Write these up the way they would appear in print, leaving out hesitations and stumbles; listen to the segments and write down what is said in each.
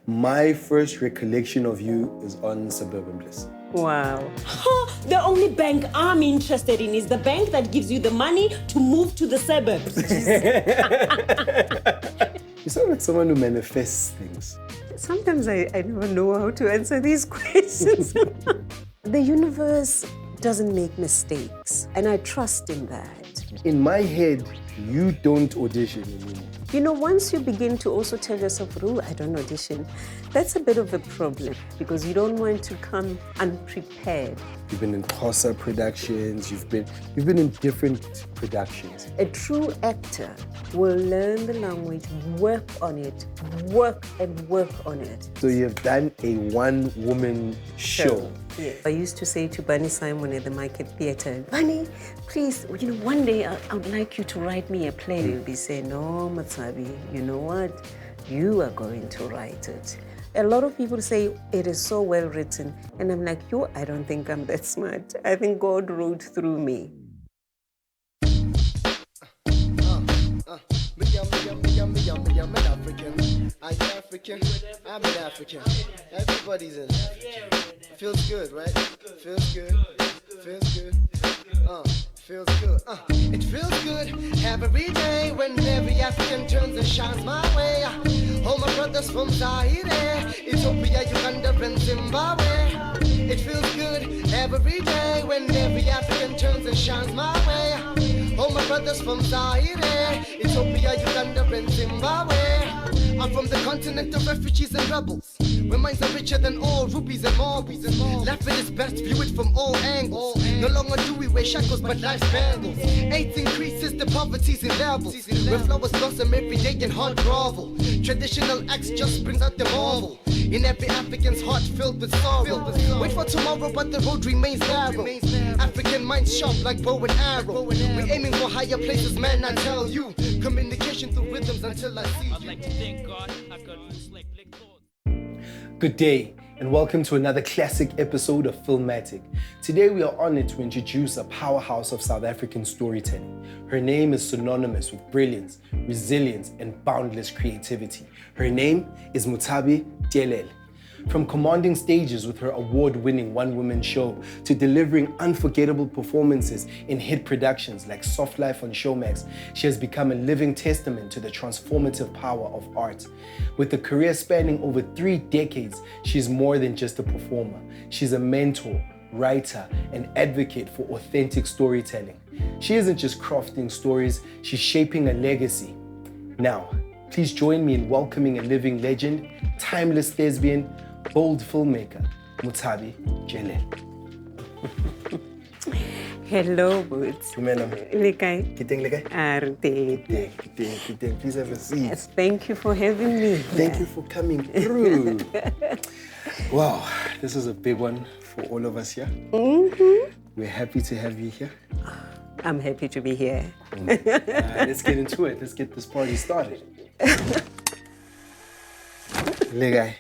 My first recollection of you is on Suburban Bliss. Wow. The only bank I'm interested in is the bank that gives you the money to move to the suburbs. You sound like someone who manifests things. Sometimes I never know how to answer these questions. The universe doesn't make mistakes, and I trust in that. In my head, you don't audition anymore. You know, once you begin to also tell yourself, oh, I don't audition, that's a bit of a problem because you don't want to come unprepared. You've been in Xhosa productions, you've been in different productions. A true actor will learn the language, work on it, work on it. So you've done a one-woman show. Yes. I used to say to Bunny Simon at the Market Theatre, Bunny, please, you know, one day I would like you to write me a play. You'll be saying, no, MOTSHABI, you know what? You are going to write it. A lot of people say it is so well written. And I'm like, yo, I don't think I'm that smart. I think God wrote through me. I'm an African. Everybody's an African. Feels good, right? Feels good. Feels good. Feels good. It feels good every day when every African turns and shines my way. All my brothers from Zaire, Ethiopia, Uganda, and Zimbabwe. It feels good every day when every African turns and shines my way. All my brothers from Zaire, Ethiopia, Uganda, and Zimbabwe. I'm from the continent of refugees and rebels, where minds are richer than all rubies and marbles. Life at its best, view it from all angles. No longer do we wear shackles, but life's bangles. AIDS increases, the poverty's in levels, where flowers blossom every day in hard grovel. Traditional acts just brings out the marvel in every African's heart filled with sorrow. Wait for tomorrow, but the road remains narrow. African minds sharp like bow and arrow. We're aiming for higher places, man, I tell you. Communication through rhythms until I see you. Good day, and welcome to another classic episode of Filmatic. Today we are honored to introduce a powerhouse of South African storytelling. Her name is synonymous with brilliance, resilience, and boundless creativity. Her name is MOTSHABI TYELELE. From commanding stages with her award-winning one-woman show to delivering unforgettable performances in hit productions like Soft Life on Showmax, she has become a living testament to the transformative power of art. With a career spanning over 3 decades, she's more than just a performer. She's a mentor, writer, and advocate for authentic storytelling. She isn't just crafting stories, she's shaping a legacy. Now, please join me in welcoming a living legend, timeless thespian, bold filmmaker, MOTSHABI TYELELE. Hello, Boots. Lekai. Please have a seat. Yes, thank you for having me. Thank you for coming through. Wow, this is a big one for all of us here. We're happy to have you here. I'm happy to be here. Let's get into it. Let's get this party started. Legai.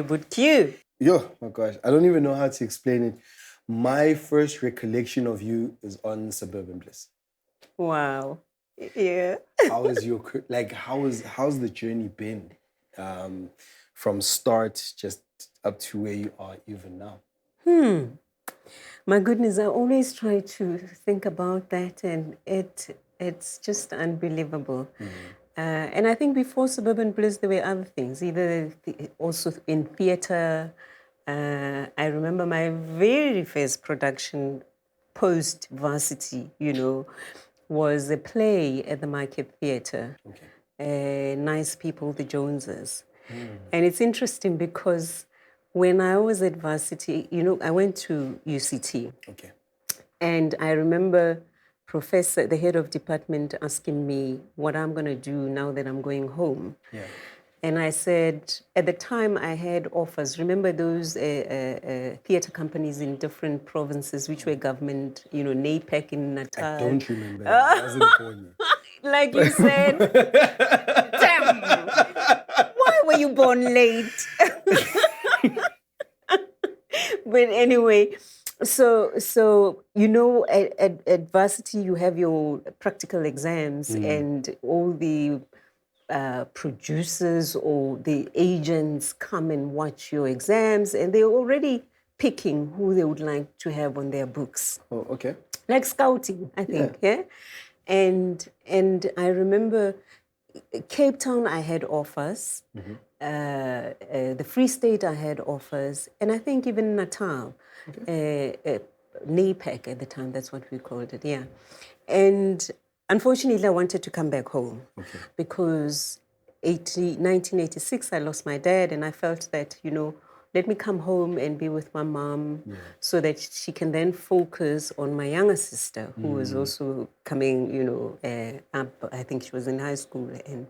But you. Yo, my gosh, I don't even know how to explain it. My first recollection of you is on Suburban Bliss. Wow. Yeah. How is your how's the journey been from start just up to where you are even now? My goodness, I always try to think about that, and it's just unbelievable. And I think before Suburban Bliss, there were other things, also in theatre. I remember my very first production post-varsity, was a play at the Market Theatre. Nice People, the Joneses. And it's interesting because when I was at varsity, I went to UCT. And I remember professor, the head of department, asking me what I'm going to do now that I'm going home. And I said, at the time I had offers. Remember those theatre companies in different provinces, which were government, NAPAC in Natal. I don't remember. I wasn't born yet. Like you said, damn, why were you born late? But anyway, so at varsity you have your practical exams and all the producers or the agents come and watch your exams, and they're already picking who they would like to have on their books. Oh, okay. Like scouting, I think, yeah? And I remember Cape Town, I had offers. The Free State, I had offers. And I think even Natal, NAPAC at the time, that's what we called it, yeah. And unfortunately, I wanted to come back home because 1986, I lost my dad, and I felt that, let me come home and be with my mom so that she can then focus on my younger sister, who was also coming, up. I think she was in high school. And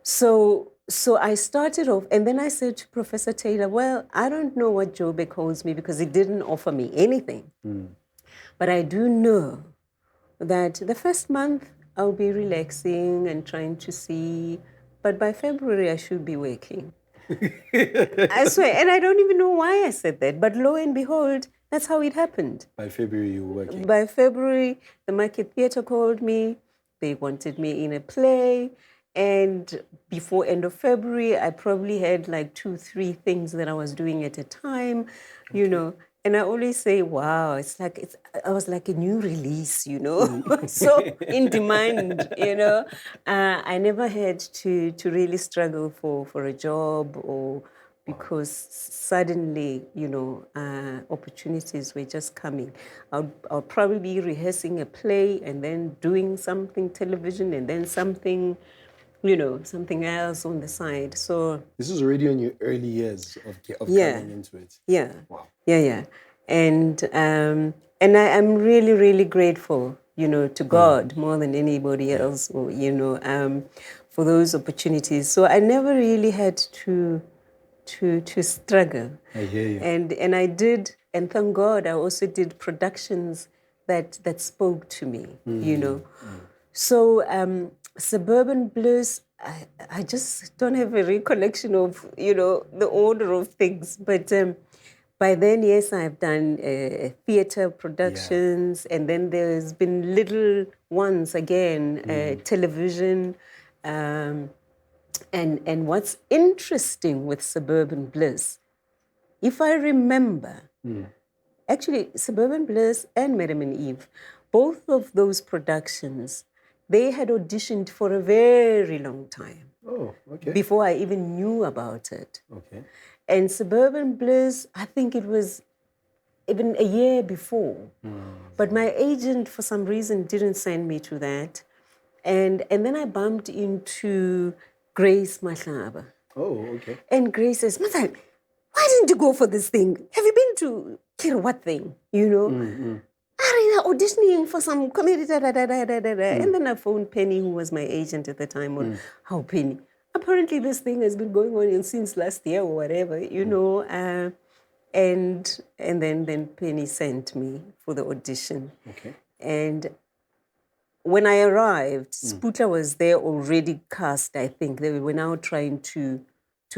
so I started off, and then I said to Professor Taylor, well, I don't know what Joburg holds me because it didn't offer me anything. But I do know that the first month I'll be relaxing and trying to see, but by February I should be working. I swear, and I don't even know why I said that, but lo and behold, that's how it happened. By February, you were working. By February, the Market Theatre called me. They wanted me in a play. And before end of February, I probably had like 2-3 things that I was doing at a time, And I always say, wow, I was like a new release, so in demand, I never had to really struggle for a job or because suddenly, opportunities were just coming. I'll probably be rehearsing a play and then doing something television and then something else on the side. So this was already in your early years of coming into it. Yeah. Wow. Yeah. And I am really, really grateful, to God more than anybody else, or, for those opportunities. So I never really had to struggle. I hear you. And I did, and thank God, I also did productions that spoke to me, So Suburban Blues, I just don't have a recollection of, the order of things. But by then, yes, I've done theatre productions, and then there's been little ones again, television. And what's interesting with Suburban Bliss, if I remember, actually, Suburban Bliss and Madam and Eve, both of those productions, they had auditioned for a very long time. Oh, okay. Before I even knew about it. Okay. And Suburban Bliss, I think it was even a year before. But my agent, for some reason, didn't send me to that. And then I bumped into Grace Mahlaba. Oh, okay. And Grace says, Mathal, why didn't you go for this thing? Have you been to Kira what thing? Auditioning for some comedy, And then I phoned Penny, who was my agent at the time, on how Penny. Apparently this thing has been going on since last year or whatever, and then Penny sent me for the audition. Okay. And when I arrived, Sputla was there already cast, I think. They were now trying to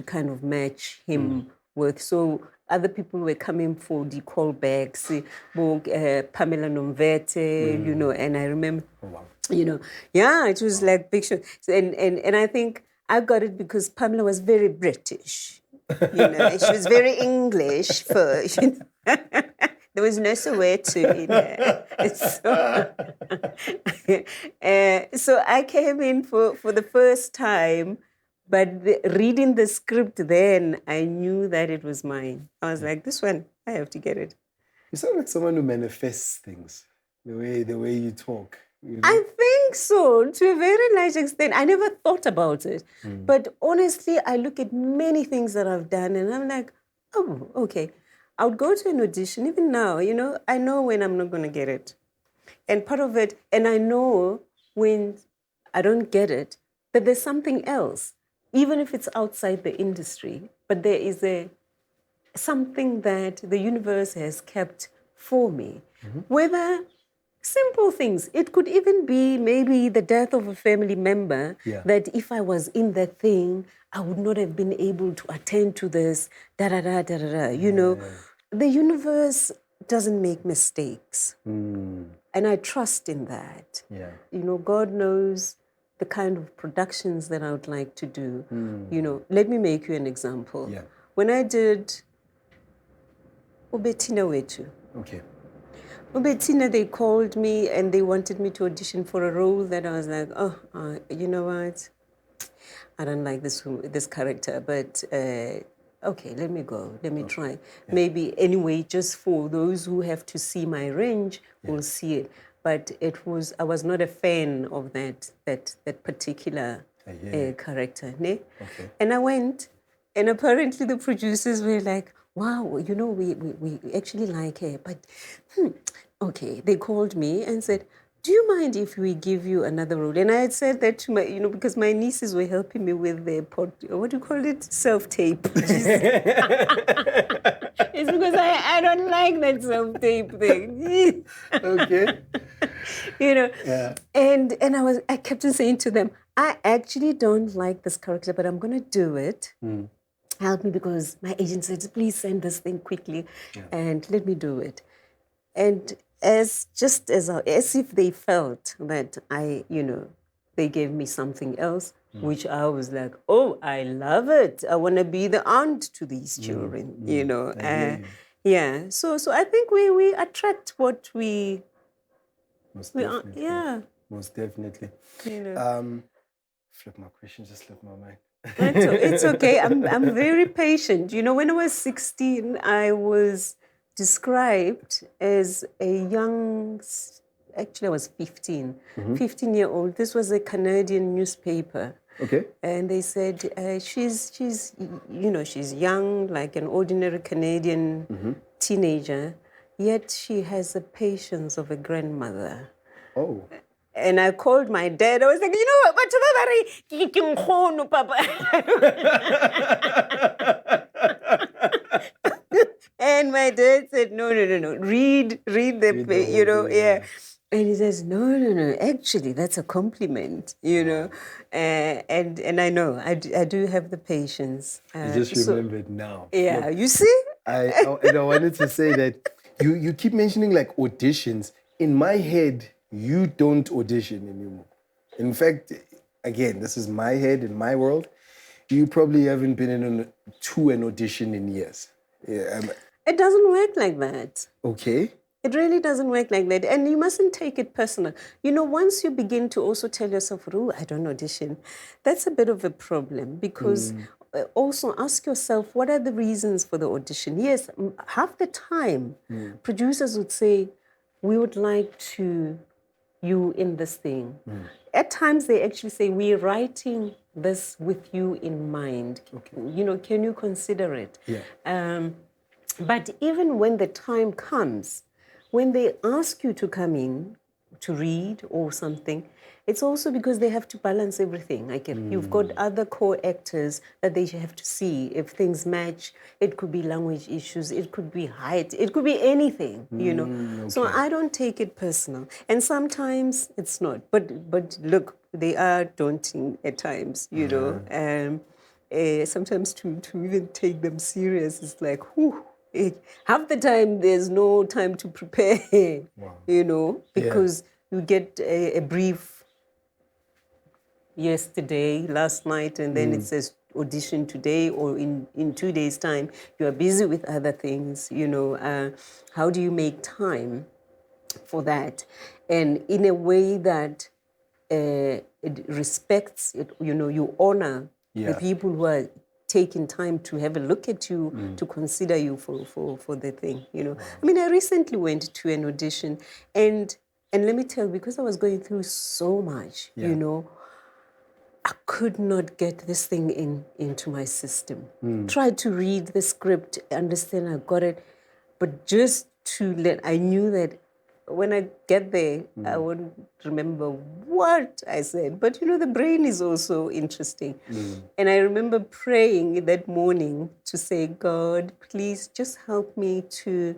kind of match him with. So other people were coming for the callbacks, Pamela Nomvete, and I remember, it was like picture. And I think I got it because Pamela was very British, she was very English first. There was no Soweto in there. So I came in for the first time, but reading the script then, I knew that it was mine. I was like, this one, I have to get it. You sound like someone who manifests things, the way you talk. I think so, to a very large extent. I never thought about it. But honestly, I look at many things that I've done and I'm like, oh, okay. I would go to an audition, even now, I know when I'm not going to get it. And part of it, and I know when I don't get it, that there's something else, even if it's outside the industry, but there is something that the universe has kept for me. Whether simple things, it could even be maybe the death of a family member, that if I was in that thing, I would not have been able to attend to this, The universe doesn't make mistakes. And I trust in that. God knows the kind of productions that I would like to do. You know, let me make you an example. Yeah. When I did Ubetina Wetu, Okay. Ubetina, they called me and they wanted me to audition for a role that I was like, you know what? I don't like this character, but okay, let me go. Let me try. Maybe anyway, just for those who have to see my range, will see it. But I was not a fan of that particular character. Ne? Okay. And I went, and apparently the producers were like, wow, you know, we actually like her, but okay. They called me and said, do you mind if we give you another role? And I had said that to my, you know, because my nieces were helping me with the what do you call it? Self-tape. It's because I don't like that self-tape thing. Okay. You know? Yeah. And I kept on saying to them, I actually don't like this character, but I'm gonna do it. Help me, because my agent said, please send this thing quickly and let me do it. And as if they felt that they gave me something else, which I was like, oh, I love it. I want to be the aunt to these children, you know. Yeah. So I think we attract what we are. Yeah. Most definitely. You know. Flip my question, just slipped my mind. It's okay. I'm very patient. You know, when I was 16, I was described as a young, actually I was 15, 15-year-old. This was a Canadian newspaper. Okay. And they said, she's young, like an ordinary Canadian teenager, yet she has the patience of a grandmother. Oh. And I called my dad. I was like, you know what, Papa. And my dad said, no. Read the you know, yeah. And he says, no. Actually, that's a compliment, you know. And I know, I do have the patience. I just remembered now. Yeah, look, you see? I wanted to say that you keep mentioning like auditions. In my head, you don't audition anymore. In fact, again, this is my head in my world. You probably haven't been to an audition in years. Yeah. It doesn't work like that. Okay. It really doesn't work like that. And you mustn't take it personal. You know, once you begin to also tell yourself, oh, I don't audition, that's a bit of a problem, because also ask yourself, what are the reasons for the audition? Yes, half the time, producers would say, we would like you in this thing. At times they actually say, we're writing this with you in mind. Okay. You know, can you consider it? Yeah. But even when the time comes, when they ask you to come in to read or something, it's also because they have to balance everything. Like if you've got other co-actors that they have to see if things match. It could be language issues, it could be height, it could be anything, you know. Okay. So I don't take it personal. And sometimes it's not. But look, they are daunting at times, you know. Sometimes to even take them serious, it's like, whew. Half the time, there's no time to prepare, you know, because you get a brief yesterday, last night, and then it says audition today or in 2 days' time. You are busy with other things, you know. How do you make time for that? And in a way that it respects, you know, you honor the people who are taking time to have a look at you, to consider you for the thing, you know. I mean, I recently went to an audition, and let me tell you, because I was going through so much, you know, I could not get this thing into my system. Tried to read the script, understand, I got it, but just I knew that when I get there, I wouldn't remember what I said. But, you know, the brain is also interesting. And I remember praying that morning to say, God, please just help me to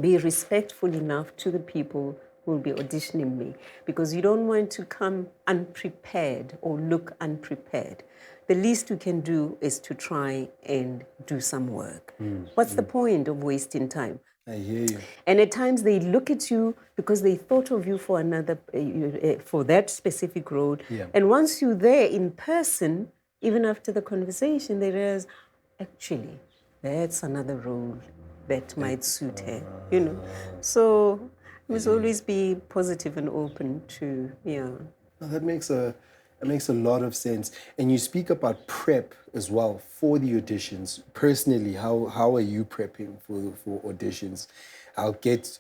be respectful enough to the people who will be auditioning me. Because you don't want to come unprepared or look unprepared. The least you can do is to try and do some work. What's the point of wasting time? I hear you. And at times they look at you because they thought of you for another, for that specific role. Yeah. And once you're there in person, even after the conversation, they realize, actually, that's another role that might suit her, you know. So we must always be positive and open to, yeah. No, that makes a lot of sense. And you speak about prep as well for the auditions. Personally, how are you prepping for auditions? I'll get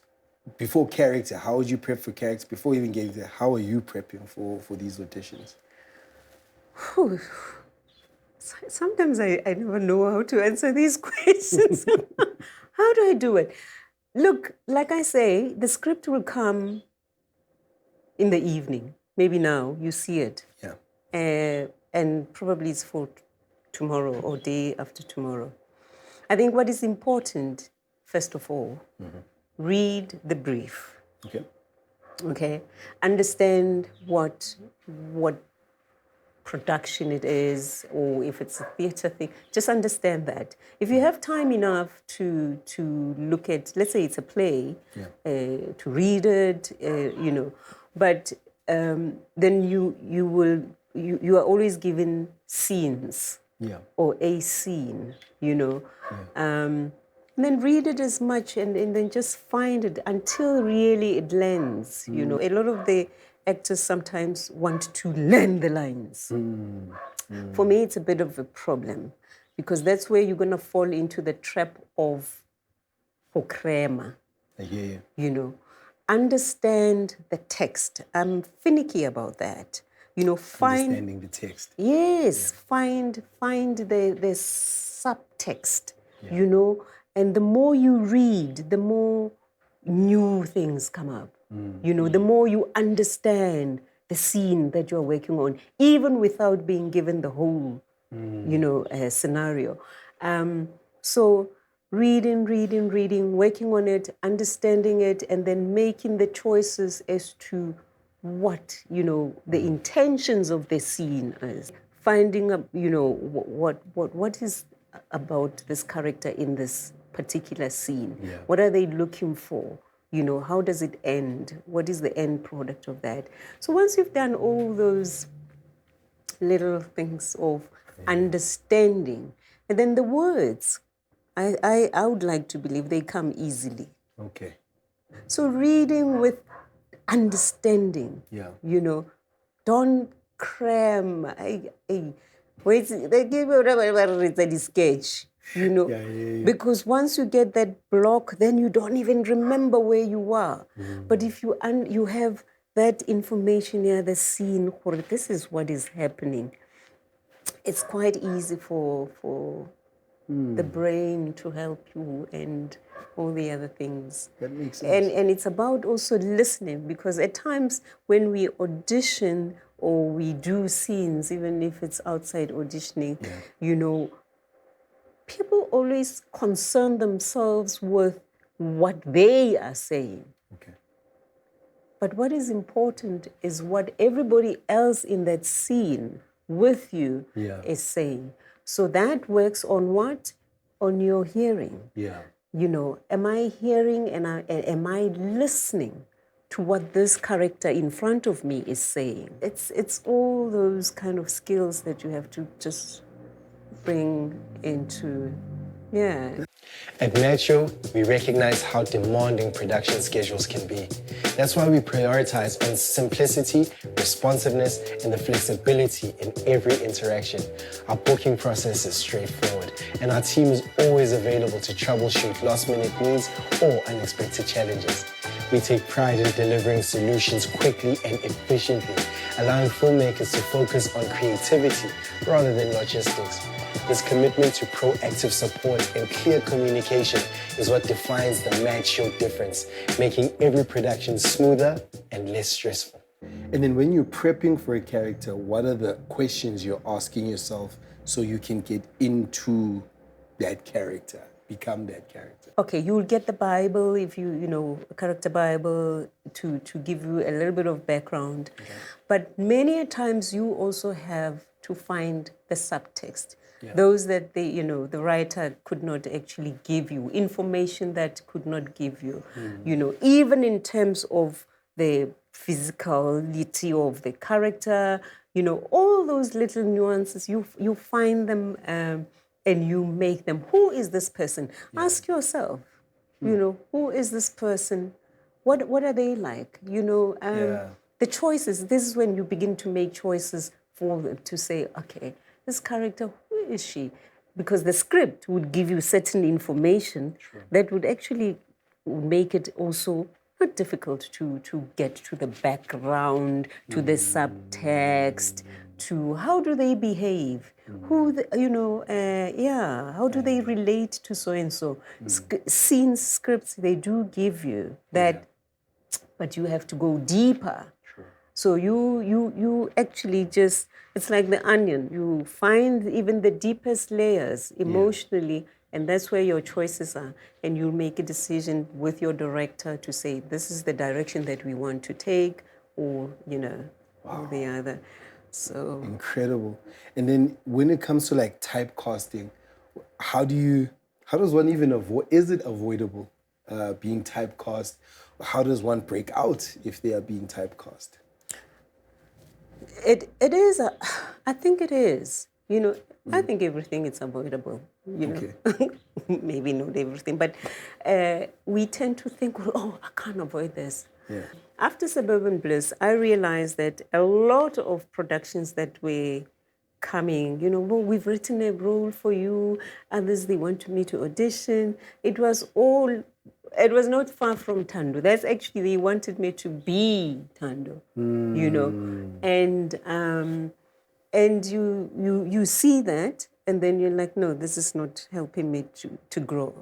before character. How would you prep for character before even getting there? How are you prepping for these auditions? Whew. Sometimes I never know how to answer these questions. How do I do it? Look, like I say, the script will come in the evening. Maybe now you see it. Yeah. And probably it's for tomorrow or day after tomorrow. I think what is important, first of all, read the brief. Okay. Okay, understand what production it is, or if it's a theatre thing. Just understand that. If you have time enough to look at, let's say it's a play, to read it, you know, but then you are always given scenes. Yeah. Or a scene, you know. And then read it as much and then just find it until really it lands, you know. A lot of the actors sometimes want to learn the lines. For me, it's a bit of a problem because that's where you're going to fall into the trap of pokrema, I hear you. you know. Understand the text. I'm finicky about that. You know, Understanding the text. Yes, find the subtext, you know, and the more you read, the more new things come up. You know, the more you understand the scene that you're working on, even without being given the whole, you know, scenario. So reading, working on it, understanding it, and then making the choices as to what, you know, the intentions of the scene is. Finding up, you know, what is about this character in this particular scene. Yeah. What are they looking for? You know, how does it end? What is the end product of that? So once you've done all those little things of understanding, and then the words, I would like to believe they come easily. Okay. So reading with understanding, you know, don't cram. Wait, they give you a sketch, you know, because once you get that block, then you don't even remember where you are. But if you have that information here, the scene, or this is what is happening, it's quite easy for the brain to help you and all the other things. That makes sense. And it's about also listening, because at times when we audition or we do scenes, even if it's outside auditioning, you know, people always concern themselves with what they are saying. Okay. But what is important is what everybody else in that scene with you is saying. So that works on what? On your hearing. Yeah. You know, am I hearing and am I listening to what this character in front of me is saying? It's all those kind of skills that you have to just bring into, At Metro, we recognize how demanding production schedules can be. That's why we prioritize on simplicity, responsiveness, and the flexibility in every interaction. Our booking process is straightforward, and our team is always available to troubleshoot last-minute needs or unexpected challenges. We take pride in delivering solutions quickly and efficiently, allowing filmmakers to focus on creativity rather than logistics. This commitment to proactive support and clear communication is what defines the Mad Show difference, making every production smoother and less stressful. And then when you're prepping for a character, what are the questions you're asking yourself so you can get into that character, become that character? Okay, you'll get the Bible, if you know, a character Bible to give you a little bit of background. Okay. But many times you also have to find the subtext. Those that the writer could not actually give you, information that could not give you, even in terms of the physicality of the character, all those little nuances, you find them and you make them. Who is this person? Ask yourself, who is this person? What are they like? The choices, this is when you begin to make choices for them to say, okay, this character, who is she? Because the script would give you certain information that would actually make it also not difficult to get to the background, to the subtext, to how do they behave, how do they relate to so and so. Scenes, scripts, they do give you that, but you have to go deeper. So you actually just, it's like the onion. You find even the deepest layers emotionally, and that's where your choices are. And you make a decision with your director to say, this is the direction that we want to take, or, or the other. So Incredible. And then when it comes to like typecasting, how does one even avoid, is it avoidable being typecast? How does one break out if they are being typecast? It is. I think it is. I think everything is avoidable. Okay. Maybe not everything, but we tend to think, oh, I can't avoid this. Yeah. After Suburban Bliss, I realized that a lot of productions that were coming, well, we've written a role for you. Others, they want me to audition. It was not far from Thando. That's actually, they wanted me to be Thando, and you see that, and then you're like, no, this is not helping me to grow,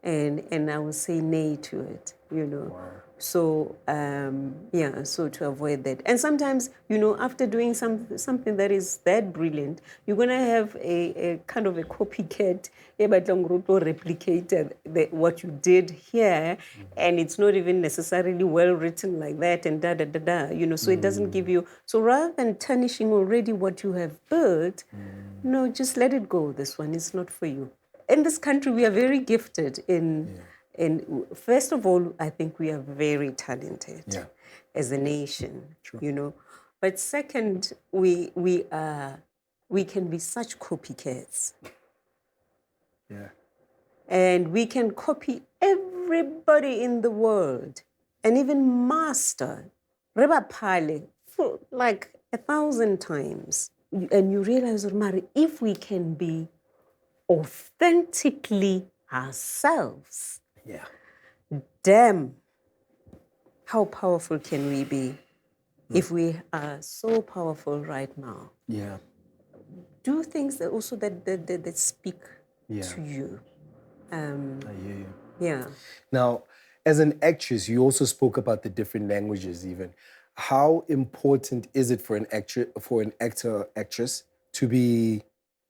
and I will say nay to it, Wow. So so to avoid that, and sometimes after doing something that is that brilliant, you're gonna have a kind of a copycat, replicate what you did here, and it's not even necessarily well written like that, and so it doesn't give you. So rather than tarnishing already what you have built, no, just let it go. This one is not for you. In this country, we are very gifted in. And first of all, I think we are very talented as a nation, But second, we can be such copycats. Yeah. And we can copy everybody in the world and even master Reba Pale for like 1,000 times. And you realize, Mari, if we can be authentically ourselves, damn, how powerful can we be if we are so powerful right now? Yeah. Do things that also that speak to you. I hear you. Yeah. Now, as an actress, you also spoke about the different languages even. How important is it for an actor, actress to be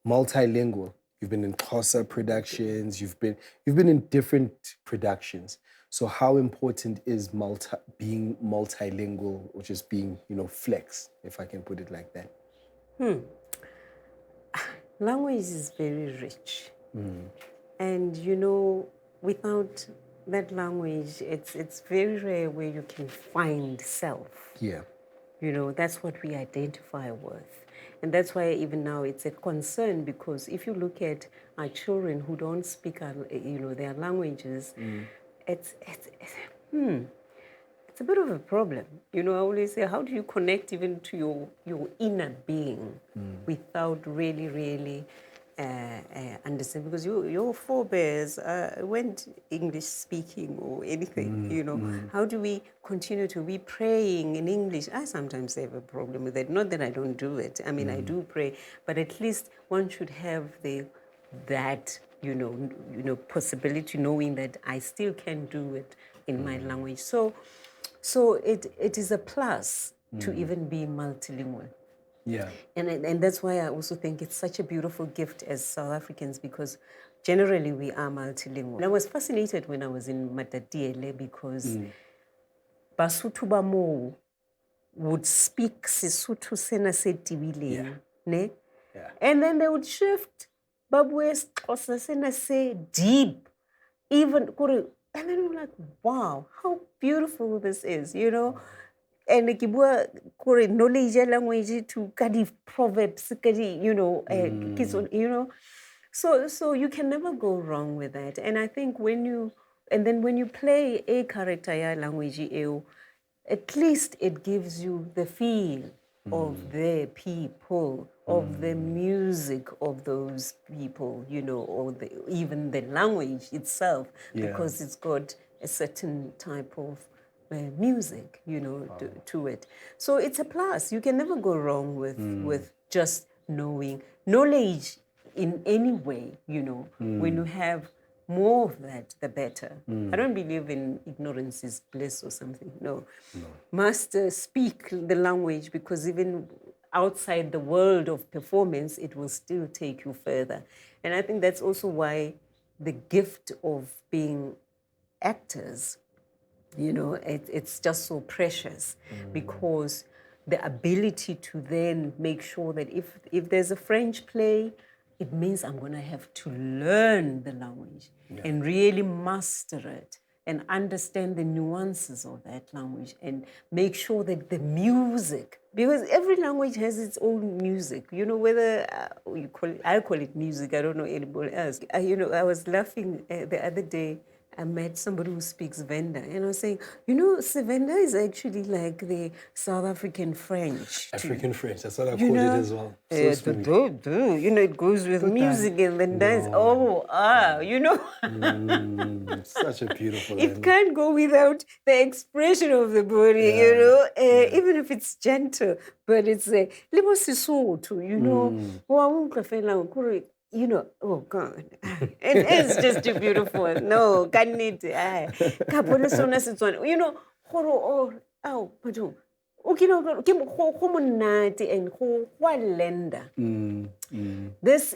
multilingual? You've been in Xhosa productions, you've been in different productions. So how important is being multilingual, or just being, flex, if I can put it like that? Language is very rich. And, without that language, it's very rare where you can find self. Yeah. That's what we identify with. And that's why even now it's a concern, because if you look at our children who don't speak, their languages, it's a bit of a problem. I always say, how do you connect even to your inner being without really understand? Because your forebears weren't English speaking or anything, How do we continue to be praying in English? I sometimes have a problem with that. Not that I don't do it. I mean, I do pray, but at least one should have that possibility, knowing that I still can do it in my language. So it is a plus to even be multilingual. Yeah. And that's why I also think it's such a beautiful gift as South Africans, because generally we are multilingual. And I was fascinated when I was in TYELELE, because Basotho ba moo would speak Sesotho sena se tibileng, ne? Yeah. And then they would shift Babwe Xhosa sena se deep, even and then I'm like, wow, how beautiful this is, you know. And ke bua kore knowledge ya language to ka di proverbs ka di, you know, you know. So you can never go wrong with that. And I think when you play a character ya language eo, at least it gives you the feel of the people, of the music of those people, you know, or even the language itself, because it's got a certain type of music, you know, to it. So it's a plus. You can never go wrong with just knowing. Knowledge in any way, you know, when you have more of that, the better. I don't believe in ignorance is bliss or something. No. Must speak the language, because even outside the world of performance, it will still take you further. And I think that's also why the gift of being actors, you know, it's just so precious, because the ability to then make sure that if there's a French play, it means I'm going to have to learn the language and really master it and understand the nuances of that language and make sure that the music, because every language has its own music, you know, whether I call it music, I don't know anybody else. You know, I was laughing the other day. I met somebody who speaks Venda, and I was saying, you know, Venda is actually like the South African French. African French, that's what I called it as well. So smooth. You know, it goes with music and then dance. You know. Such a beautiful It can't go without the expression of the body, you know, even if it's gentle, but it's a little Sesotho, you know. You know, oh God, it is just too beautiful. No, can't need it. You know, but okay, no, and this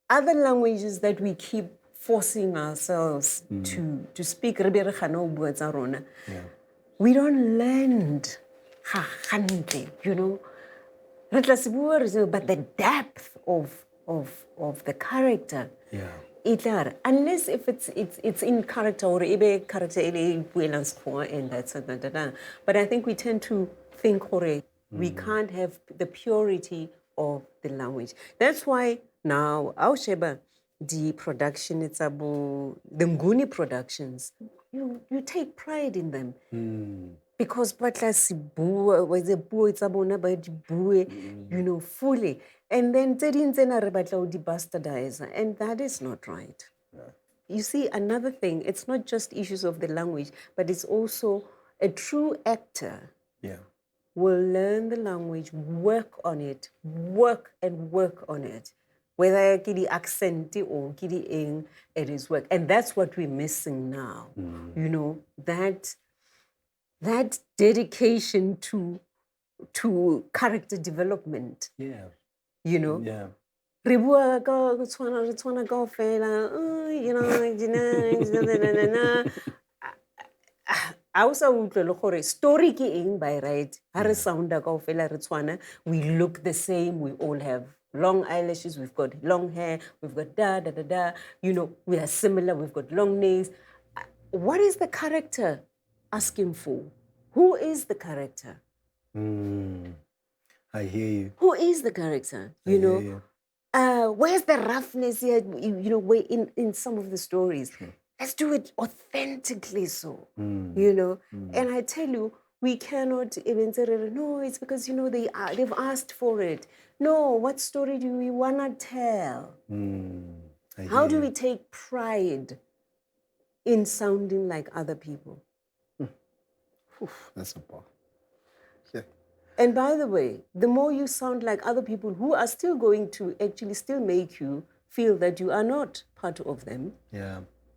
other languages that we keep forcing ourselves to speak. We don't learn, you know. But the depth of the character, unless if it's in character or ebe character and that's but I think we tend to think we can't have the purity of the language. That's why now MOTSHABI, the production, it's about the Nguni productions, you take pride in them. Because you know, fully. And then bastardize, and that is not right. You see, another thing, it's not just issues of the language, but it's also a true actor will learn the language, work on it, work on it. Whether kidi accent or kidi ing, it is work. And that's what we're missing now. You know, that dedication to character development. You know? You know, I also story ki eng by right. We look the same, we all have long eyelashes, we've got long hair, we've got da. You know, we are similar, we've got long nails. What is the character asking for? Who is the character? I hear you. Who is the character? You know, where's the roughness here? You know, in some of the stories. Let's do it authentically, so you know. And I tell you, we cannot even say, no, it's because, you know, they've asked for it. No, what story do we wanna tell? How do we take pride in sounding like other people? That's a bar. And by the way, the more you sound like other people who are still going to actually still make you feel that you are not part of them,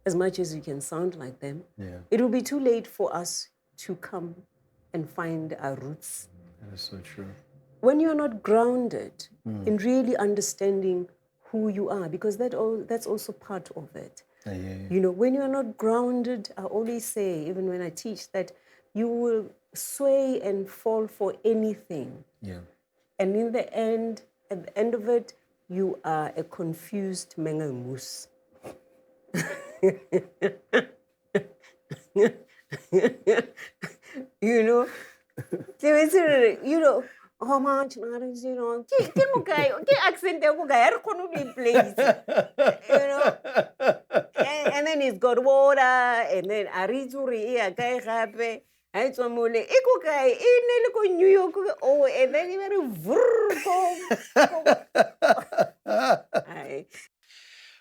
as much as you can sound like them, it will be too late for us to come and find our roots. That is so true. When you're not grounded in really understanding who you are, because that's also part of it. You know, when you're not grounded, I always say, even when I teach, that you will sway and fall for anything. And in the end, at the end of it, you are a confused mengelmoes. You know, how much accent place. And then it's got water, and then Arizuri, a guy happy. I told Mole, Eco guy, in New York, oh, and then you very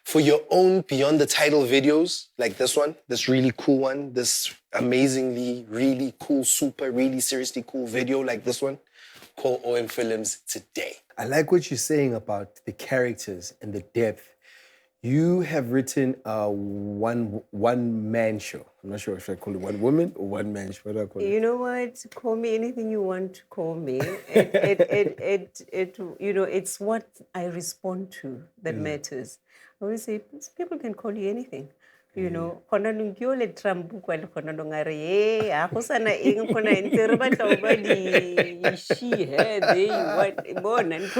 For your own Beyond the Title videos, like this one, this really cool one, this amazingly, really cool, super, really seriously cool video like this one, call OM Films today. I like what you're saying about the characters and the depth. You have written a one-man show. I'm not sure if I call it one woman or one man show. What do I call it? You know what? Call me anything you want to call me. It's what I respond to that matters. I always say people can call you anything. You know, kona nungyo le trambu kwa le kona nungare ye ako sana ing kona interba tawbadi she had they what born and if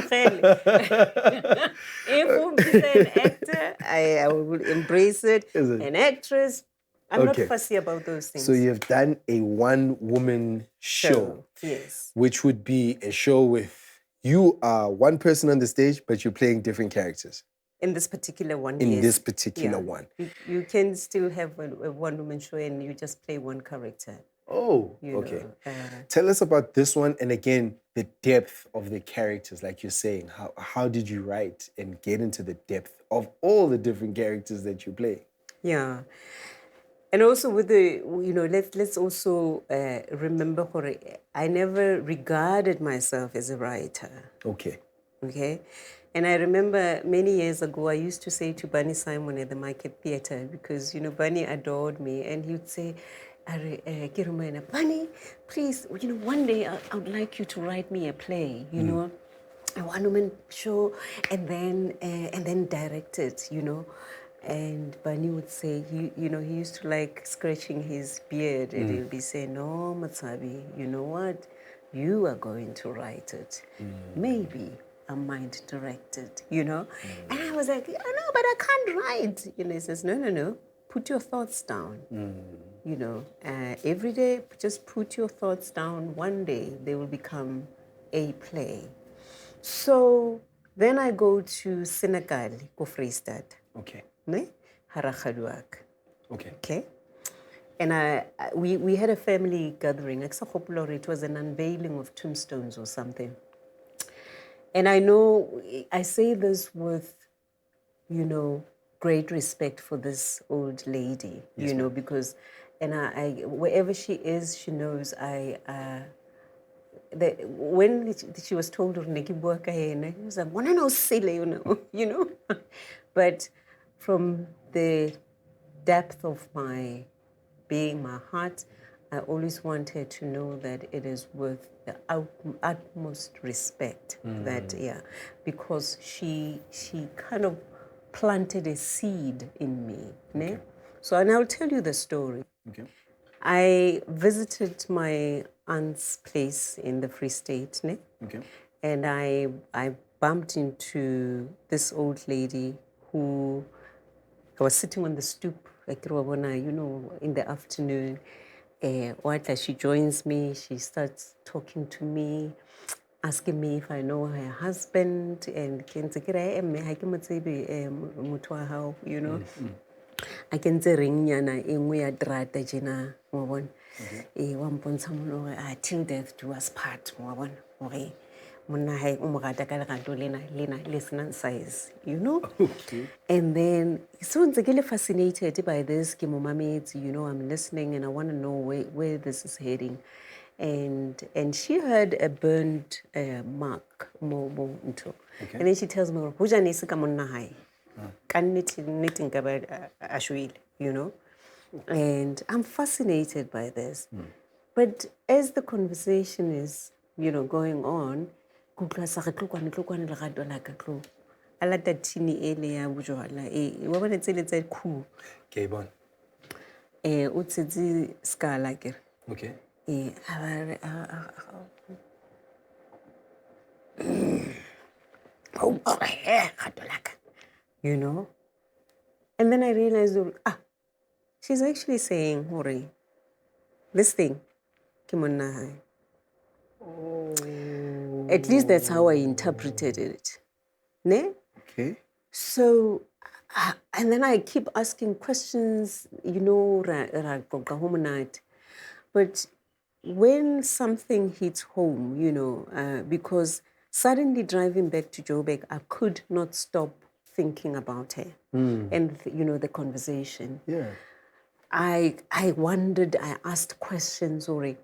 an actor, I will embrace it. An actress, I'm not fussy about those things. So you've done a one-woman show. Yes. Which would be a show with you are one person on the stage, but you're playing different characters. In this particular one, In this particular one. You can still have a one-woman show and you just play one character. Oh, okay. Tell us about this one, and again, the depth of the characters, like you're saying. How did you write and get into the depth of all the different characters that you play? Yeah. And also with the, let's also remember, I never regarded myself as a writer. Okay. Okay. And I remember many years ago, I used to say to Bunny Simon at the Market Theatre, because, Bunny adored me, and he would say, Bunny, please, one day I would like you to write me a play, a one-woman show, and then direct it, And Bunny would say, he used to like scratching his beard, and he would be saying, no, MOTSHABI, you know what? You are going to write it. Maybe I might direct it, And I was like, no, but I can't write. He says, no, put your thoughts down. Every day, just put your thoughts down. One day, they will become a play. So then I go to Senegal, go Freestad. Okay. Ne? Harakhaduak. Okay. Okay. And we had a family gathering. It was an unveiling of tombstones or something. And I know, I say this with, great respect for this old lady, because, and I wherever she is, she knows when she was told of Neki Buakaene, he was like, "Wanna know silly, But from the depth of my being, my heart, I always wanted to know that it is with the utmost respect. Because she kind of planted a seed in me. Okay. So, and I'll tell you the story. Okay. I visited my aunt's place in the Free State, Okay. And I bumped into this old lady who I was sitting on the stoop, in the afternoon. She joins me, she starts talking to me, asking me if I know her husband, and I can say ring yana engwe ya drata jena mo bon wa mpontsha mono till death do us part mo bon okay monna hai o mo rata ka lerato lena le senang size Okay. And then so ntse ke le fascinated by this ke mo mametse I'm listening and I want to know where this is heading. And she had a burned mark mo nto. Okay. And then she tells me ho jane se ka monna hai And I'm fascinated by this. But as the conversation is, going on, I like that teeny area, what when it's a cool. Okay, bon. What's it, scar like it? Okay. you know. And then I realized, she's actually saying, Hori, this thing, kimonahai. At least that's how I interpreted it. Ne? Okay. So, and then I keep asking questions, you know, but when something hits home, you know, because suddenly driving back to Joburg, I could not stop thinking about her and, you know, the conversation. Yeah. I wondered, I asked questions, or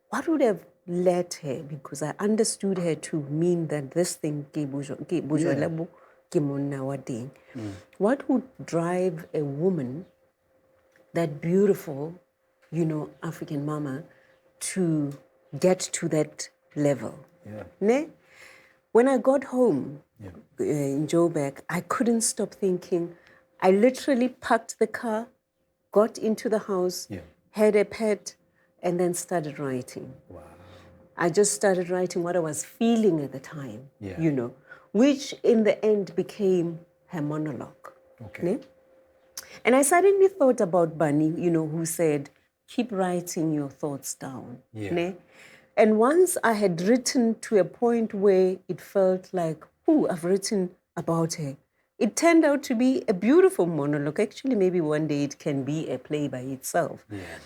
what would have led her, because I understood her to mean that this thing, what would drive a woman, that beautiful, you know, African mama, to get to that level? Yeah. Ne? When I got home in Joburg, I couldn't stop thinking. I literally parked the car, got into the house, had a pet, and then started writing. Wow. I just started writing what I was feeling at the time, Yeah. you know, which in the end became her monologue. Okay. Ne? And I suddenly thought about Bunny, you know, who said, keep writing your thoughts down. Yeah. Ne? And once I had written to a point where it felt like, I've written about her. It turned out to be a beautiful monologue. Actually, maybe one day it can be a play by itself. Yeah.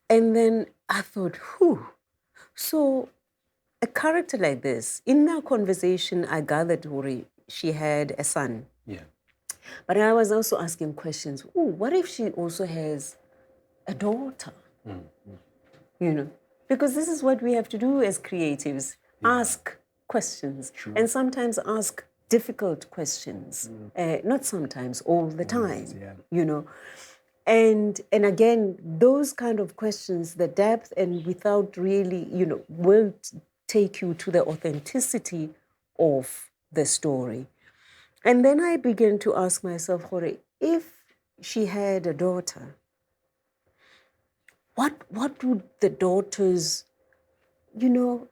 And then I thought, so a character like this, in our conversation, I gathered she had a son. Yeah. But I was also asking questions. What if she also has a daughter? You know, because this is what we have to do as creatives, ask questions. True. And sometimes ask difficult questions. Not sometimes, all the time, you know. And again, those kind of questions, the depth and without really, you know, will take you to the authenticity of the story. And then I began to ask myself, Hore, if she had a daughter, what would the daughter's, you know,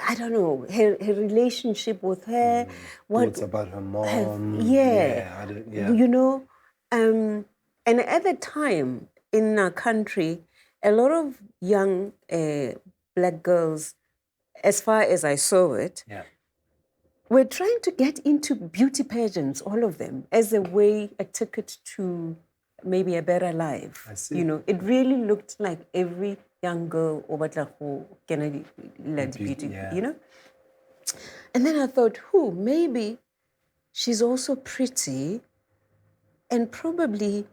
I don't know, her relationship with her, What's about her mom? You know, and at the time in our country, a lot of young black girls, as far as I saw it, were trying to get into beauty pageants, all of them, as a way, a ticket to maybe a better life. I see. You know, it really looked like every young girl over Kennedy beauty, you know? And then I thought, maybe she's also pretty, and probably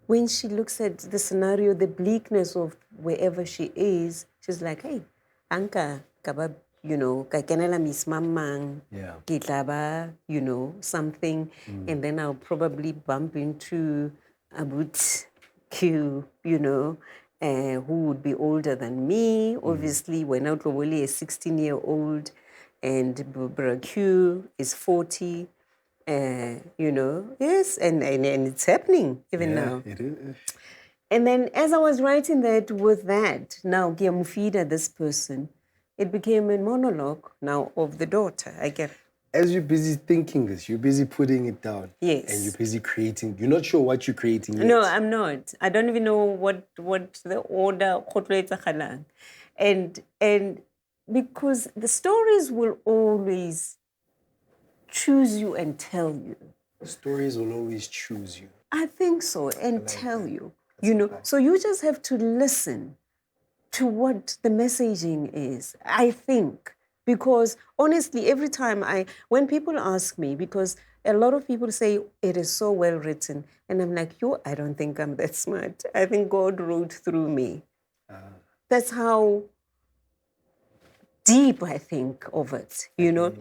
when she looks at the scenario, the bleakness of wherever she is, she's like, hey, Anka, kabab, you know, kakenela Miss Mamang, Kitlaba, you know, something. And then I'll probably bump into Abut Q, you know, who would be older than me. Obviously, we're now probably a 16-year-old, and Bubra Q is 40. You know, yes, and it's happening even now. It is. And then as I was writing that with that, now Giamufida, this person, it became a monologue now of the daughter. I get. As you're busy thinking this, you're busy putting it down. Yes. And you're busy creating. You're not sure what you're creating yet. No, I'm not. I don't even know what the order, and because the stories will always choose you and tell you. Stories will always choose you. I think so, and tell you. You know, so you just have to listen to what the messaging is, I think. Because honestly, every time when people ask me, because a lot of people say it is so well written, and I'm like, I don't think I'm that smart. I think God wrote through me. That's how deep I think of it, you know.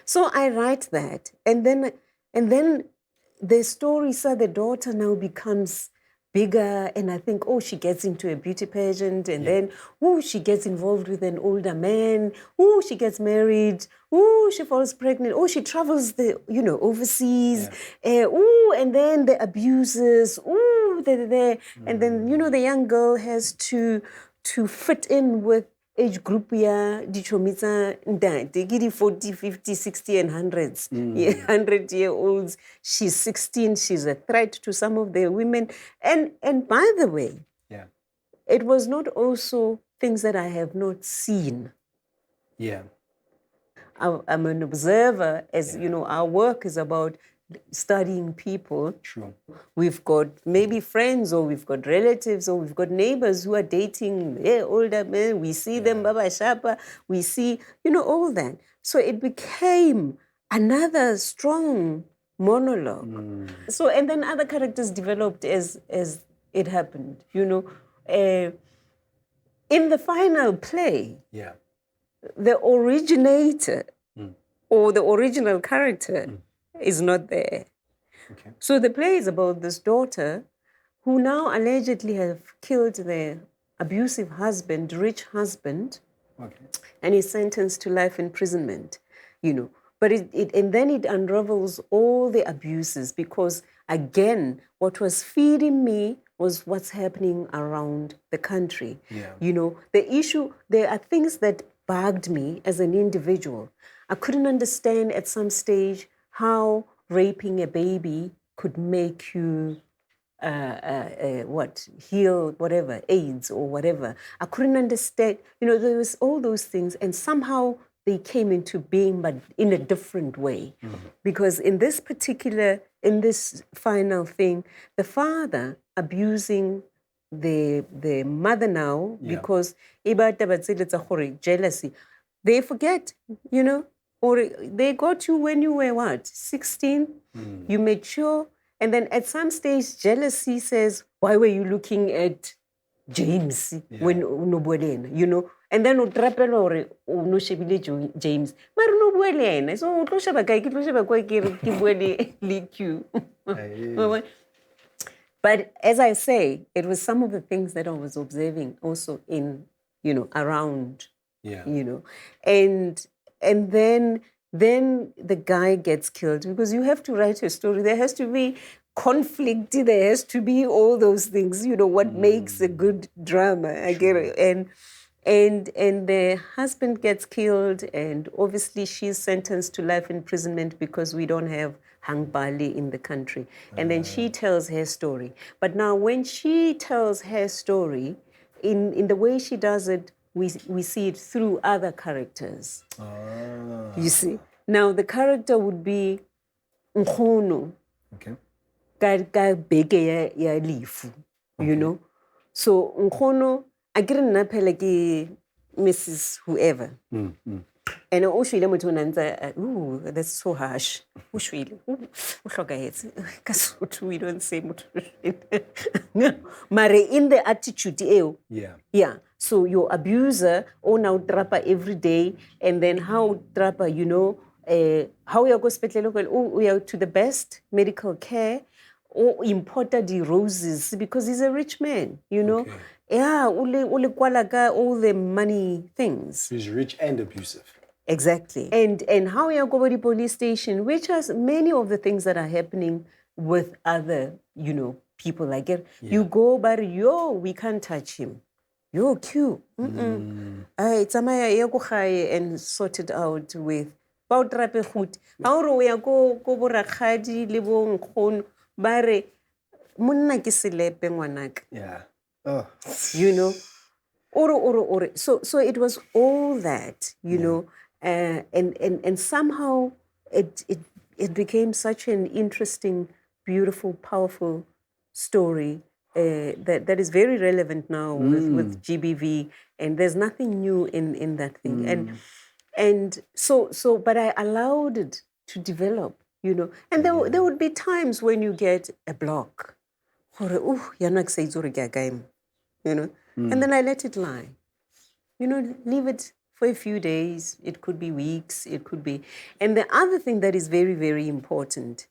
So I write that, and then the story, so the daughter now becomes bigger, and I think, she gets into a beauty pageant, and then, she gets involved with an older man, she gets married, she falls pregnant, she travels overseas, and then the abuses, and then, the young girl has to fit in with age group ya dichomi tsa ntate ke di 40, 50, 60 and hundreds. 100-year-olds. She's 16. She's a threat to some of the women. And by the way, Yeah. it was not also things that I have not seen. Yeah. I'm an observer, as you know, our work is about studying people. True. We've got maybe friends, or we've got relatives, or we've got neighbors who are dating older men. We see them, Baba Shapa, we see, all that. So it became another strong monologue. So, and then other characters developed as it happened, in the final play, Yeah. the originator or the original character is not there. Okay. So the play is about this daughter who now allegedly have killed the abusive husband, rich husband, Okay. and is sentenced to life imprisonment, But and then it unravels all the abuses, because again, what was feeding me was what's happening around the country. Yeah. The issue, there are things that bugged me as an individual. I couldn't understand at some stage how raping a baby could make you heal whatever, AIDS or whatever. I couldn't understand, there was all those things, and somehow they came into being, but in a different way. Because in this final thing, the father abusing the mother now, because jealousy, they forget, or they got you when you were what, 16? You mature. And then at some stage, jealousy says, why were you looking at James when unobwelena, And then utrapela hore no shebile James. Mara no bua le ena. So o tlo sheba kae, ke tlo sheba kwa ke re ke bua le Q. But as I say, it was some of the things that I was observing also in, around, and then the guy gets killed, because you have to write a story. There has to be conflict. There has to be all those things. What makes a good drama. I get it. And the husband gets killed, and obviously she's sentenced to life imprisonment because we don't have hangbali in the country. And then she tells her story. But now when she tells her story, in the way she does it, we see it through other characters. You see? Now the character would be Nkhono. Okay. Ka beke ya lifu, So Nkhono, I didn't know like Mrs. whoever. And ushwile motho o nantsa, ooh, that's so harsh. Ushwile. We don't say motho. Mare in the attitude, yeah. So your abuser, now trapper every day, and then how trapper, how you go to the best medical care, or imported the roses, because he's a rich man, Okay. Yeah, all the money things. He's rich and abusive. Exactly. And how you go to the police station, which has many of the things that are happening with other, people like it. You go, but we can't touch him. Yo, Q. It's and sort it out with about rape khut. How we go borakgadi le bo nkgono bare monna ke selepe ngwanak. Yeah. Oh. Or. So it was all that, and somehow it became such an interesting, beautiful, powerful story that is very relevant now with GBV, and there's nothing new in that thing. And so but I allowed it to develop, and there would be times when you get a block. And then I let it lie. Leave it for a few days. It could be weeks. It could be. And the other thing that is very, very important,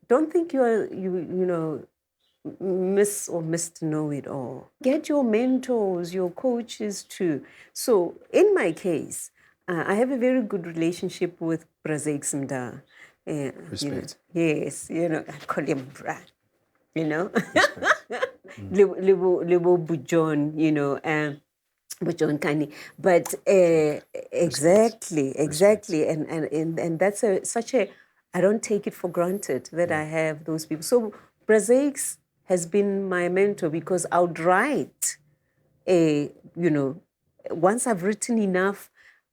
don't think you must know it all. Get your mentors, your coaches too. So in my case, I have a very good relationship with Brazek Simda. Respect. Yes, I call him Brad. Libo Bujon, But exactly, and that's such a. I don't take it for granted that I have those people. So Brazeix has been my mentor because I would write, once I've written enough,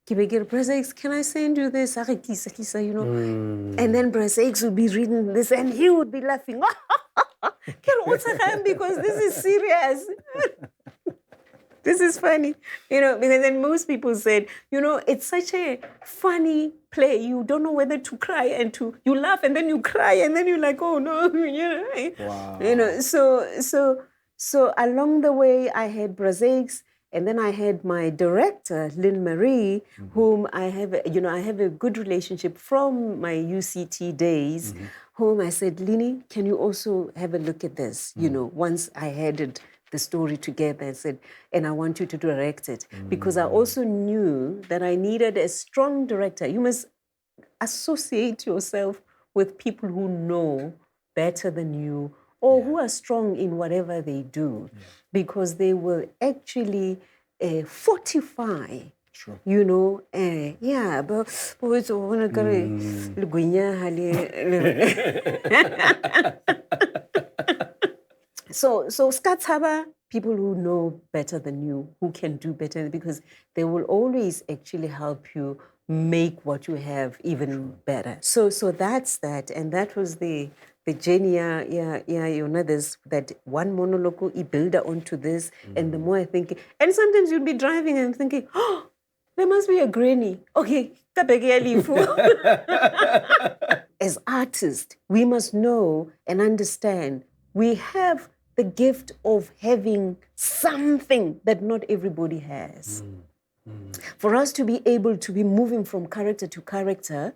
Brazeix, can I send you this? And then Brazeix would be reading this and he would be laughing. Because this is serious. This is funny, because then most people said, it's such a funny play. You don't know whether to cry and you laugh and then you cry and then you're like, oh no, Wow. So along the way I had Brazeix, and then I had my director, Lynn Marie, whom I have a good relationship from my UCT days, whom I said, Lini, can you also have a look at this? Once I had the story together, I said, and I want you to direct it. Because I also knew that I needed a strong director. You must associate yourself with people who know better than you or who are strong in whatever they do, because they will actually fortify. Sure. But it's one So Skatshaba, people who know better than you, who can do better, because they will always actually help you make what you have even better. So that's that, and that was the journey. There's that one monologue, you build onto this, and the more I think, and sometimes you'll be driving and thinking, oh, there must be a granny. Okay, as artists, we must know and understand we have the gift of having something that not everybody has. For us to be able to be moving from character to character,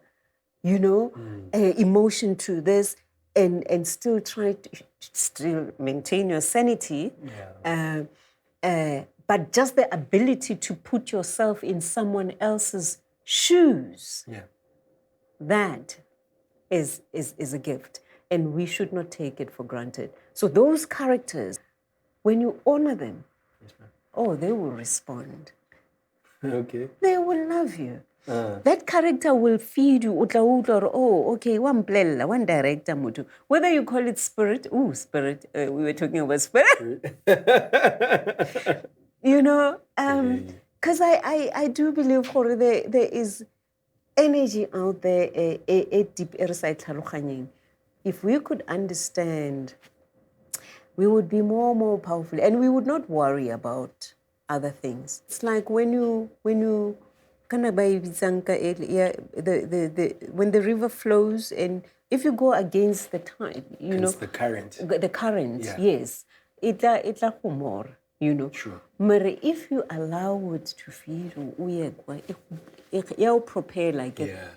emotion to this, and still try to maintain your sanity, but just the ability to put yourself in someone else's shoes, that is a gift. And we should not take it for granted. So those characters, when you honor them, they will respond. Okay. They will love you. That character will feed you. Okay, one director. Whether you call it spirit, spirit, we were talking about spirit. Because I do believe there is energy out there, deep inside. If we could understand, we would be more powerful, and we would not worry about other things. It's like when you when the river flows, and if you go against the tide, Against the current. The current, yes, itla humor, True. But if you allow it to feed, you'll propel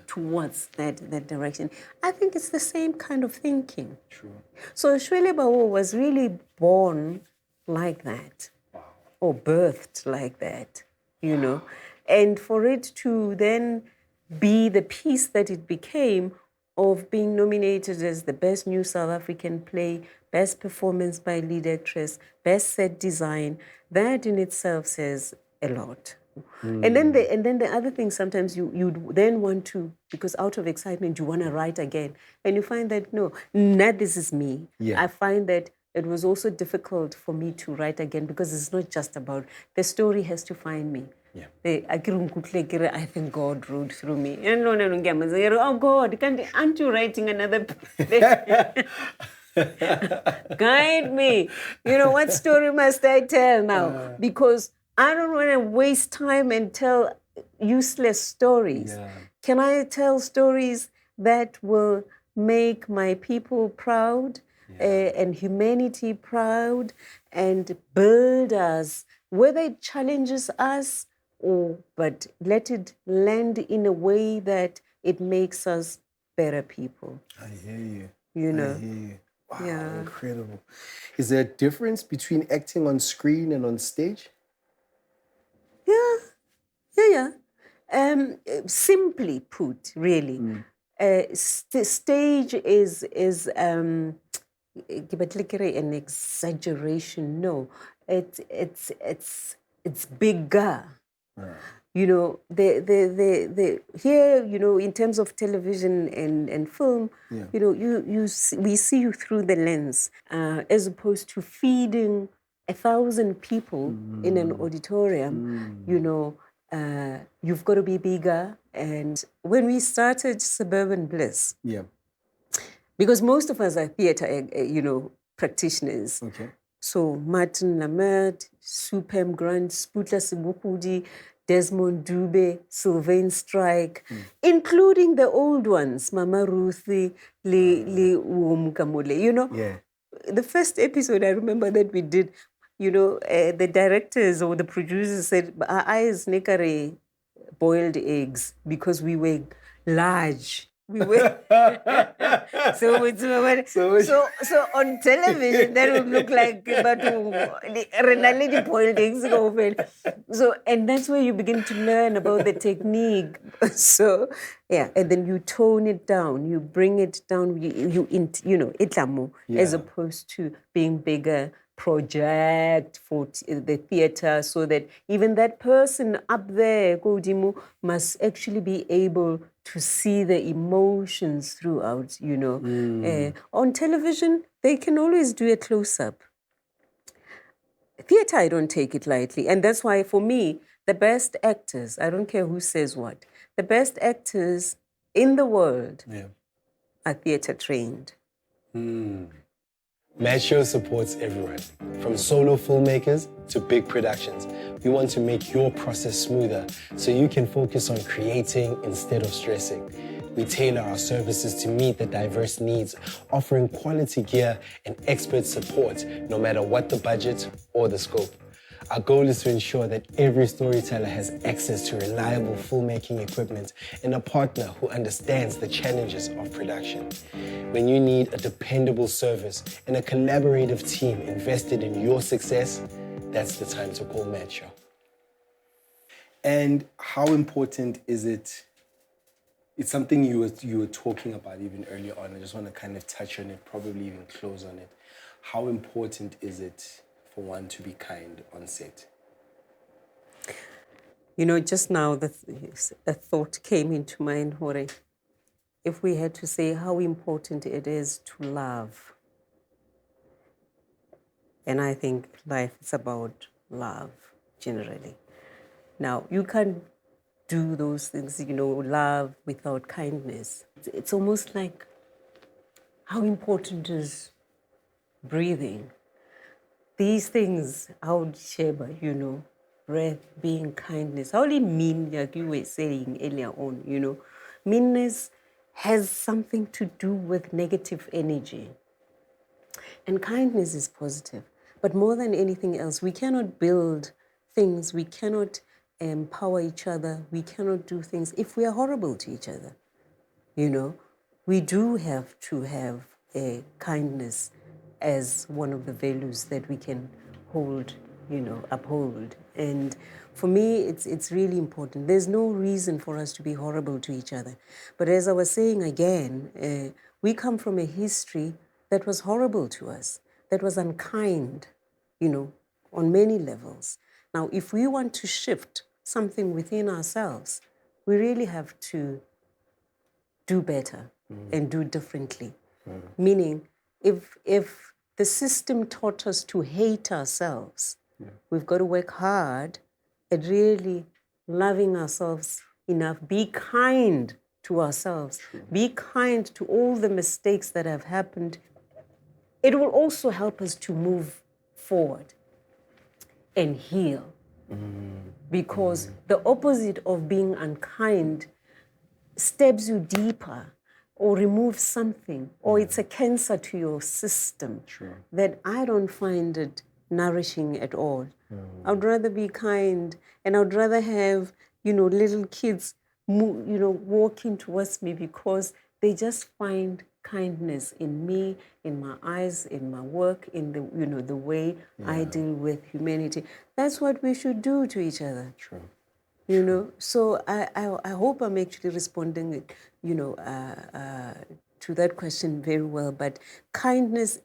towards that direction. I think it's the same kind of thinking. True. So Shwele Bawo was really born like that, or birthed like that, And for it to then be the piece that it became, of being nominated as the best new South African play, best performance by lead actress, best set design, that in itself says a lot. And then the other thing, sometimes you then want to, because out of excitement you want to write again, and you find that not this is me. I find that it was also difficult for me to write again, because it's not just about the story has to find me. I think God wrote through me. Oh God, aren't you writing another? Guide me. What story must I tell now? Because I don't want to waste time and tell useless stories. Can I tell stories that will make my people proud, and humanity proud, and build us, whether it challenges us, but let it land in a way that it makes us better people. I hear you. I hear you. Wow, incredible. Is there a difference between acting on screen and on stage? Yeah. Simply put, really, stage is an exaggeration. No, it's it's bigger. You know, here, you know, in terms of television and film, you know, we see you through the lens, as opposed to feeding 1,000 people in an auditorium. You know, you've got to be bigger. And when we started Suburban Bliss, because most of us are theatre, you know, practitioners. Okay. So Martin Lamed, Supem Grant, Sputla Sibukudi, Desmond Dube, Sylvain Strike, including the old ones, Mama Ruthie, Le Kamule. You know, the first episode I remember that we did, you know, the directors or the producers said, our eyes nekare boiled eggs because we were large. We were so on television that would look like boiled eggs. So and that's where you begin to learn about the technique. So yeah, and then you tone it down, you bring it down, you know, itlamo, as opposed to being bigger project for the theater, so that even that person up there, Kodimu, must actually be able to see the emotions throughout, you know. On television, they can always do a close-up. Theater, I don't take it lightly. And that's why, for me, the best actors, I don't care who says what, the best actors in the world are theater trained. MOTSHABI supports everyone, from solo filmmakers to big productions. We want to make your process smoother so you can focus on creating instead of stressing. We tailor our services to meet the diverse needs, offering quality gear and expert support, no matter what the budget or the scope. Our goal is to ensure that every storyteller has access to reliable filmmaking equipment and a partner who understands the challenges of production. When you need a dependable service and a collaborative team invested in your success, that's the time to call MOTSHABI. And how important is it? It's something you were talking about even earlier on. I just want to kind of touch on it, probably even close on it. How important is it for one to be kind on set? You know, just now a thought came into mind, Hore. If we had to say how important it is to love, and I think life is about love, generally. Now, you can't do those things, you know, love without kindness. It's almost like how important is breathing. These things, how Sheba, you know, breath, being kindness. How only mean, like you were saying earlier on, you know, meanness has something to do with negative energy. And kindness is positive. But more than anything else, we cannot build things, we cannot empower each other, we cannot do things if we are horrible to each other. You know, we do have to have a kindness as one of the values that we can hold, you know, uphold. And for me, it's really important. There's no reason for us to be horrible to each other. But as I was saying again, we come from a history that was horrible to us, that was unkind, you know, on many levels. Now, if we want to shift something within ourselves, we really have to do better and do differently. Meaning, if the system taught us to hate ourselves, we've got to work hard at really loving ourselves enough. Be kind to ourselves. Be kind to all the mistakes that have happened. It will also help us to move forward and heal. Because the opposite of being unkind stabs you deeper or removes something, or it's a cancer to your system that I don't find it nourishing at all. I'd rather be kind, and I'd rather have, you know, little kids, you know, walking towards me because they just find kindness in me, in my eyes, in my work, in the, you know, the way I deal with humanity. That's what we should do to each other. You know, so I hope I'm actually responding, you know, to that question very well. But kindness,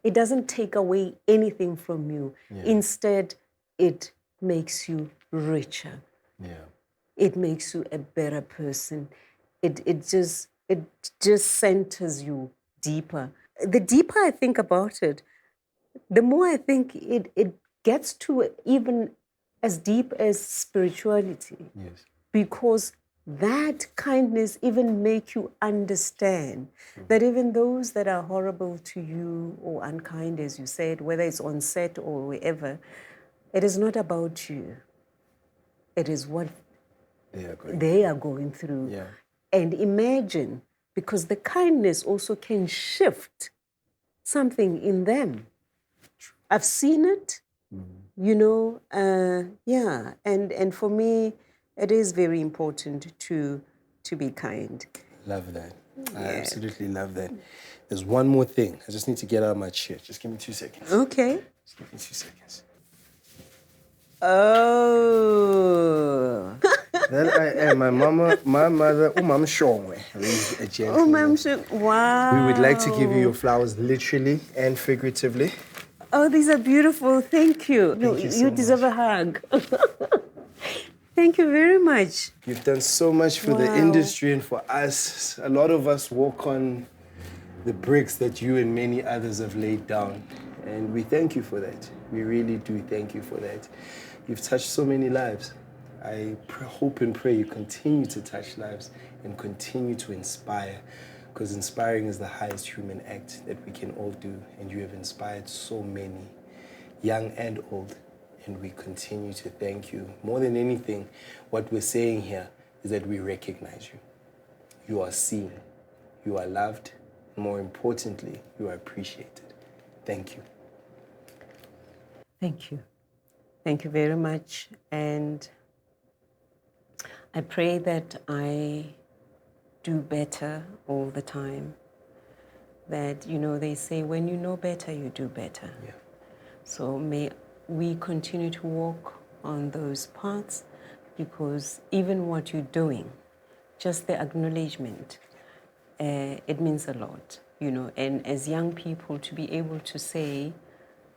it doesn't take away anything from you. Instead, it makes you richer. Yeah. It makes you a better person. It just centers you deeper. The deeper I think about it, the more I think it gets to even as deep as spirituality. Yes. Because that kindness even make you understand that even those that are horrible to you or unkind, as you said, whether it's on set or wherever, it is not about you. It is what they are going through. Yeah. And imagine, because the kindness also can shift something in them. I've seen it, you know, yeah. And for me, it is very important to be kind. Love that. I absolutely love that. There's one more thing. I just need to get out of my chair. Just give me 2 seconds. Okay. Just give me 2 seconds. Oh. That I am. My mother, Mom Shongwe, raised a Oh, gentleman. Ma'am, wow. We would like to give you your flowers literally and figuratively. Oh, these are beautiful. Thank you. Thank you so deserve much. a hug. Thank you very much. You've done so much for the industry and for us. A lot of us walk on the bricks that you and many others have laid down. And we thank you for that. We really do thank you for that. You've touched so many lives. I hope and pray you continue to touch lives and continue to inspire, because inspiring is the highest human act that we can all do. And you have inspired so many, young and old. And we continue to thank you. More than anything, what we're saying here is that we recognize you. You are seen, you are loved, and more importantly, you are appreciated. Thank you. Thank you. Thank you very much. And I pray that I do better all the time. That, you know, they say when you know better, you do better. Yeah. So may we continue to walk on those paths, because even what you're doing, just the acknowledgement, it means a lot, you know. And as young people, to be able to say,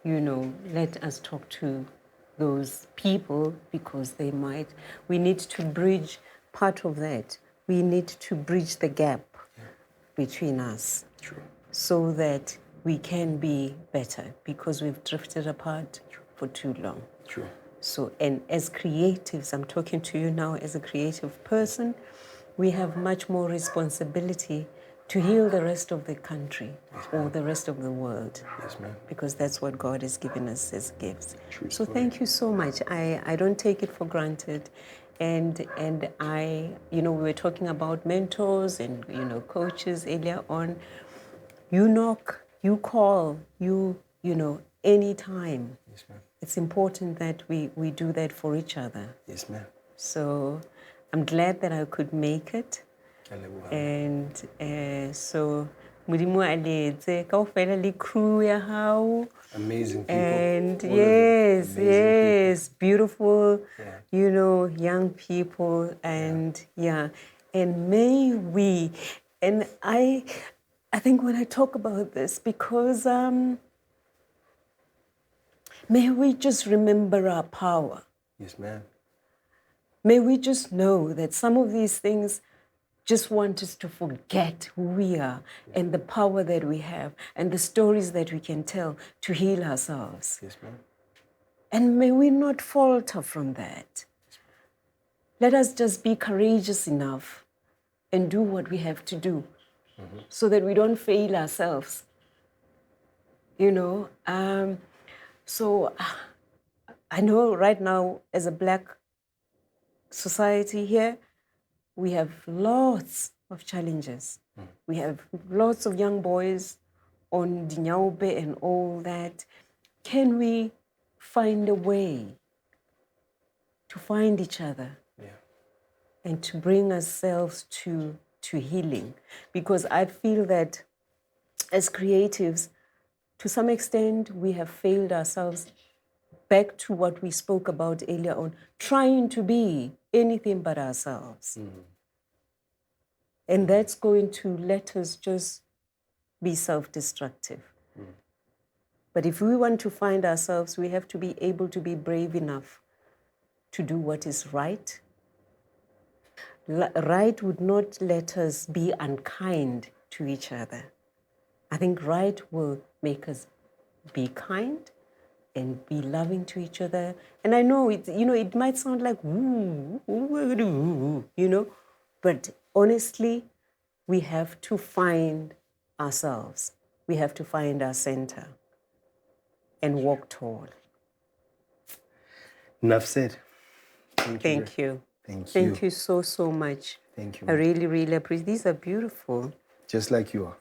you know, let us talk to those people, because they might, we need to bridge part of that. We need to bridge the gap between us. True. So that we can be better, because we've drifted apart for too long. True. So, and as creatives, I'm talking to you now as a creative person, we have much more responsibility to heal the rest of the country or the rest of the world. Yes, ma'am. Because that's what God has given us as gifts. True So story. thank you so much. I don't take it for granted. And I, you know, we were talking about mentors and, you know, coaches earlier on. You knock, you call, you know, anytime. Yes, ma'am. It's important that we do that for each other. Yes, ma'am. So I'm glad that I could make it. And so Mudimu aletse kaofela le crew ya hao. Amazing people. And All of them. yes, Amazing yes, beautiful, Yeah. you know, young people, and yeah, and may we, and I think when I talk about this, because may we just remember our power. Yes, ma'am. May we just know that some of these things just want us to forget who we are and the power that we have and the stories that we can tell to heal ourselves. Yes, ma'am. And may we not falter from that. Let us just be courageous enough and do what we have to do so that we don't fail ourselves. You know, so I know right now as a Black society here, we have lots of challenges. We have lots of young boys on Dinyaube and all that. Can we find a way to find each other and to bring ourselves to healing? Because I feel that as creatives, to some extent, we have failed ourselves, back to what we spoke about earlier on, trying to be anything but ourselves. And that's going to let us just be self-destructive. But if we want to find ourselves, we have to be able to be brave enough to do what is right. Right would not let us be unkind to each other. I think right will make us be kind and be loving to each other. And I know it might sound like but honestly, we have to find ourselves. We have to find our center and walk tall. Enough said. Thank you. Thank you. Thank you so, so much. Thank you. I really, really appreciate. These are beautiful. Just like you are.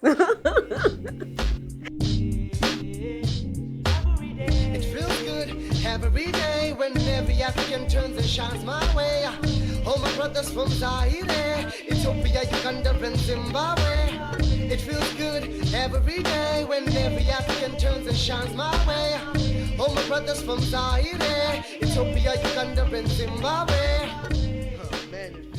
It feels good every day when every African turns and shines my way. All my brothers from Zaire, Ethiopia, Uganda, and Zimbabwe. It feels good every day when every African turns and shines my way. All my brothers from Zaire, Ethiopia, Uganda, and Zimbabwe. Oh, man.